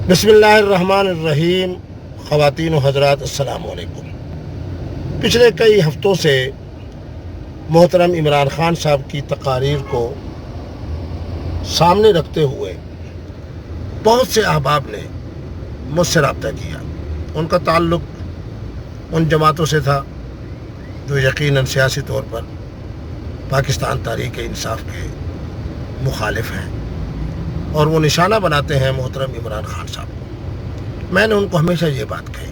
بسم اللہ الرحمن الرحیم۔ خواتین و حضرات السلام علیکم۔ پچھلے کئی ہفتوں سے محترم عمران خان صاحب کی تقاریر کو سامنے رکھتے ہوئے بہت سے احباب نے مجھ سے رابطہ کیا۔ ان کا تعلق ان جماعتوں سے تھا جو یقیناً سیاسی طور پر پاکستان تحریک انصاف کے مخالف ہیں اور وہ نشانہ بناتے ہیں محترم عمران خان صاحب کو۔ میں نے ان کو ہمیشہ یہ بات کہی،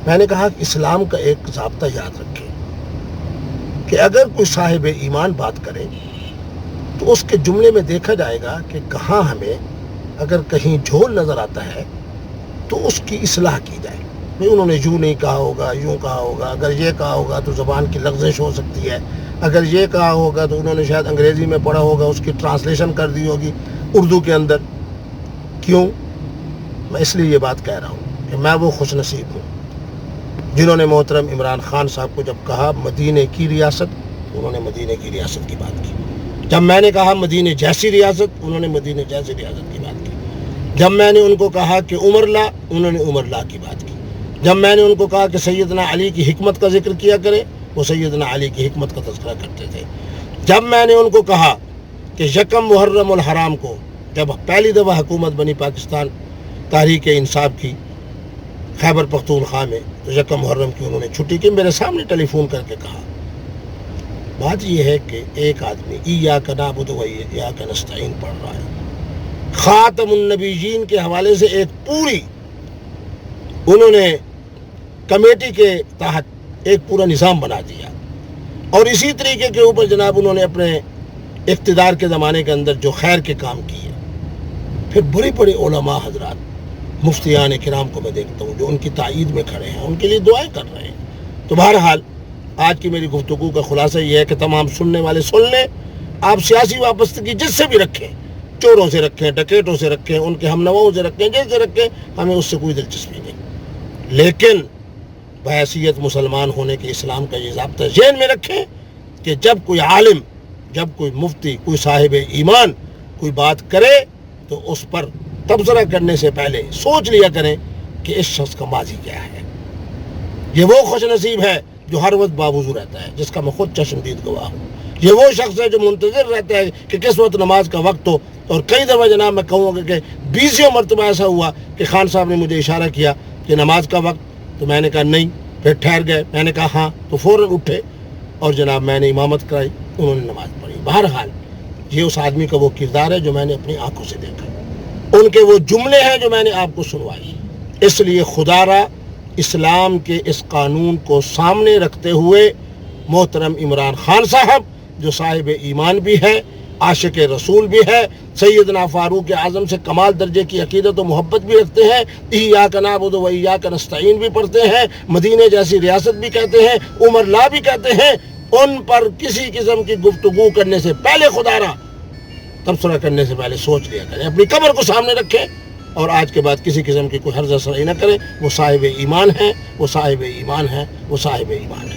میں نے کہا کہ اسلام کا ایک ضابطہ یاد رکھیں کہ اگر کوئی صاحب ایمان بات کرے تو اس کے جملے میں دیکھا جائے گا کہ کہاں ہمیں اگر کہیں جھول نظر آتا ہے تو اس کی اصلاح کی جائے۔ انہوں نے یوں نہیں کہا ہوگا، یوں کہا ہوگا، اگر یہ کہا ہوگا تو زبان کی لغزش ہو سکتی ہے، اگر یہ کہا ہوگا تو انہوں نے شاید انگریزی میں پڑھا ہوگا، اس کی ٹرانسلیشن کر دی ہوگی اردو کے اندر۔ کیوں؟ میں اس لیے یہ بات کہہ رہا ہوں کہ میں وہ خوش نصیب ہوں جنہوں نے محترم عمران خان صاحب کو جب کہا مدینے کی ریاست، انہوں نے مدینے کی ریاست کی بات کی۔ جب میں نے کہا مدینے جیسی ریاست، انہوں نے مدینے جیسی ریاست کی بات کی۔ جب میں نے ان کو کہا کہ عمر لا، انہوں نے عمر لا کی بات کی۔ جب میں نے ان کو کہا کہ سیدنا علی کی حکمت کا ذکر کیا کرے، وہ سیدنا علی کی حکمت کا تذکرہ کرتے تھے۔ جب میں نے ان کو کہا کہ یکم محرم الحرام کو جب پہلی دفعہ حکومت بنی پاکستان تحریک انصاف کی خیبر پختونخوا میں، تو یکم محرم کی انہوں نے چھٹی کی، میرے سامنے ٹیلی فون کر کے کہا۔ بات یہ ہے کہ ایک آدمی ایاک نعبد و ایاک نستعین پڑھ رہا ہے، خاتم النبیین کے حوالے سے ایک پوری انہوں نے کمیٹی کے تحت ایک پورا نظام بنا دیا، اور اسی طریقے کے اوپر جناب انہوں نے اپنے اقتدار کے زمانے کے اندر جو خیر کے کام کیے۔ پھر بڑے بڑے علماء حضرات، مفتیان کرام کو میں دیکھتا ہوں جو ان کی تائید میں کھڑے ہیں، ان کے لیے دعائیں کر رہے ہیں۔ تو بہرحال آج کی میری گفتگو کا خلاصہ یہ ہے کہ تمام سننے والے سن لیں، آپ سیاسی وابستگی جس سے بھی رکھیں، چوروں سے رکھیں، ڈکیٹوں سے رکھیں، ان کے ہم نواؤں سے رکھیں، جس سے رکھیں، ہمیں اس سے کوئی دلچسپی نہیں، لیکن بحیثیت مسلمان ہونے کے اسلام کا یہ ضابطہ ذہن میں رکھیں کہ جب کوئی عالم، جب کوئی مفتی، کوئی صاحب ایمان کوئی بات کرے تو اس پر تبصرہ کرنے سے پہلے سوچ لیا کریں کہ اس شخص کا ماضی کیا ہے۔ یہ وہ خوش نصیب ہے جو ہر وقت باوضو رہتا ہے، جس کا میں خود چشمدید گواہ ہوں۔ یہ وہ شخص ہے جو منتظر رہتا ہے کہ کس وقت نماز کا وقت ہو، اور کئی دفعہ جناب میں کہوں گا کہ 20 مرتبہ ایسا ہوا کہ خان صاحب نے مجھے اشارہ کیا کہ نماز کا وقت، تو میں نے کہا نہیں، پھر ٹھہر گئے، میں نے کہا ہاں، تو فوراً اٹھے اور جناب میں نے امامت کرائی، انہوں نے نماز پڑھی۔ بہرحال یہ اس آدمی کا وہ کردار ہے جو میں نے اپنی آنکھوں سے دیکھا، ان کے وہ جملے ہیں جو میں نے آپ کو سنوائی۔ اس لیے خدا را اسلام کے اس قانون کو سامنے رکھتے ہوئے محترم عمران خان صاحب جو صاحب ایمان بھی ہے، عاشق رسول بھی ہے، سیدنا فاروق اعظم سے کمال درجے کی عقیدت و محبت بھی رکھتے ہیں، ایاک نعبد و ایاک نستعین بھی پڑھتے ہیں، مدینے جیسی ریاست بھی کہتے ہیں، عمر لا بھی کہتے ہیں، ان پر کسی قسم کی گفتگو کرنے سے پہلے خدا را تبصرہ کرنے سے پہلے سوچ لیا کریں، اپنی قبر کو سامنے رکھیں، اور آج کے بعد کسی قسم کی کوئی حرض اثر نہ کریں۔ وہ صاحب ایمان ہیں، وہ صاحب ایمان ہیں، وہ صاحب ایمان ہیں۔